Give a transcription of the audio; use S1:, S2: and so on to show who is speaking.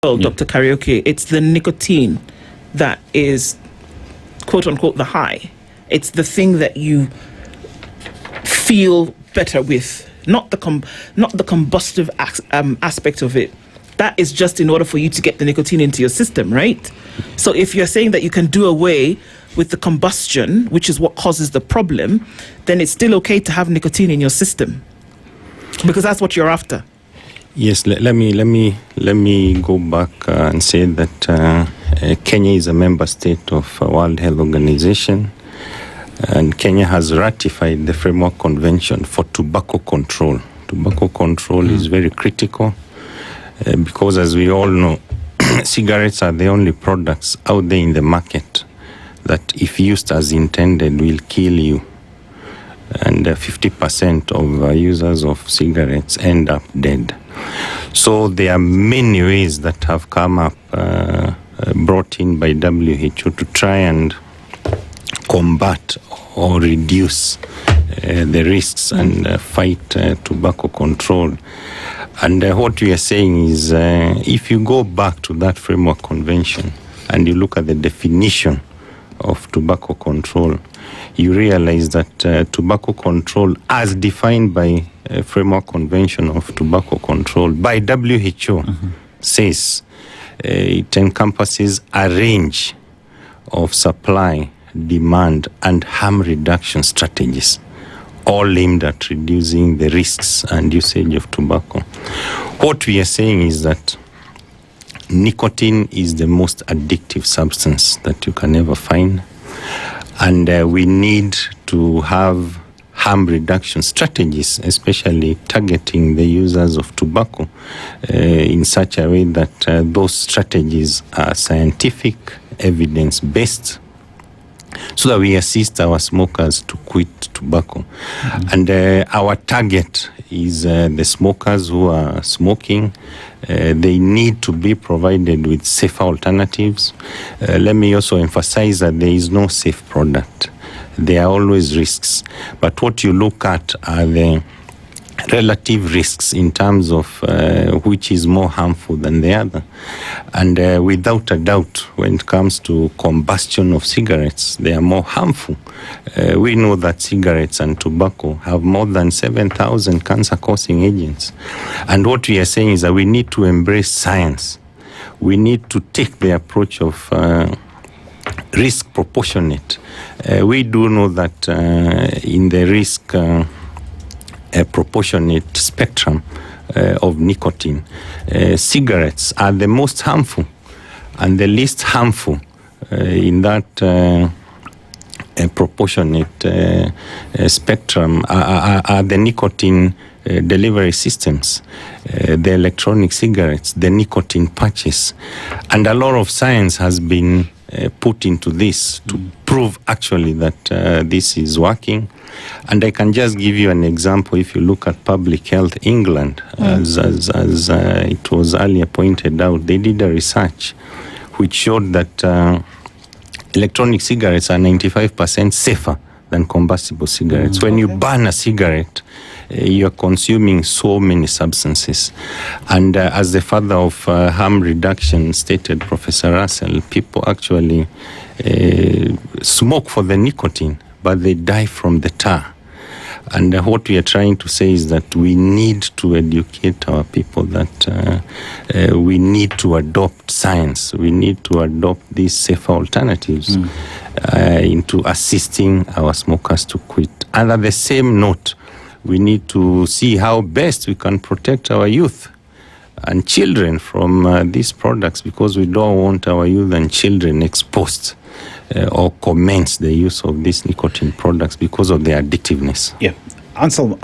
S1: well, Dr. Kariuki, it's the nicotine that is, quote unquote, the high. It's the thing that you feel better with, not the combustive aspect of it. That is just in order for you to get the nicotine into your system, right? So if you're saying that you can do away with the combustion, which is what causes the problem, then it's still okay to have nicotine in your system, because that's what you're after.
S2: Yes, let me go back and say that Kenya is a member state of World Health Organization, and Kenya has ratified the Framework Convention for Tobacco Control. Tobacco control is very critical because, as we all know, cigarettes are the only products out there in the market that, if used as intended, will kill you. And 50% of users of cigarettes end up dead. So there are many ways that have come up, brought in by WHO to try and combat or reduce the risks and fight tobacco control. And what we are saying is, if you go back to that framework convention and you look at the definition of tobacco control, you realize that tobacco control, as defined by Framework Convention of Tobacco Control by WHO, says it encompasses a range of supply, demand, and harm reduction strategies, all aimed at reducing the risks and usage of tobacco. What we are saying is that nicotine is the most addictive substance that you can ever find. And we need to have harm reduction strategies, especially targeting the users of tobacco in such a way that those strategies are scientific, evidence-based, so that we assist our smokers to quit tobacco. And our target is the smokers who are smoking. They need to be provided with safer alternatives. Let me also emphasize that there is no safe product. There are always risks. But what you look at are the relative risks in terms of which is more harmful than the other. And without a doubt, when it comes to combustion of cigarettes, they are more harmful. We know that cigarettes and tobacco have more than 7,000 cancer-causing agents. And what we are saying is that we need to embrace science. We need to take the approach of risk proportionate. We do know that in the risk a proportionate spectrum of nicotine, cigarettes are the most harmful, and the least harmful in that proportionate spectrum are the nicotine delivery systems, the electronic cigarettes, the nicotine patches. And a lot of science has been put into this to prove actually that this is working. And I can just give you an example. If you look at Public Health England, as it was earlier pointed out, they did a research which showed that electronic cigarettes are 95% safer than combustible cigarettes. When you burn a cigarette, you're consuming so many substances. And as the father of harm reduction stated, Professor Russell, people actually smoke for the nicotine, but they die from the tar. And what we are trying to say is that we need to educate our people that we need to adopt science. We need to adopt these safer alternatives into assisting our smokers to quit. And at the same note, we need to see how best we can protect our youth and children from these products, because we don't want our youth and children exposed or commence the use of these nicotine products because of their addictiveness.
S3: Yeah. Ansel,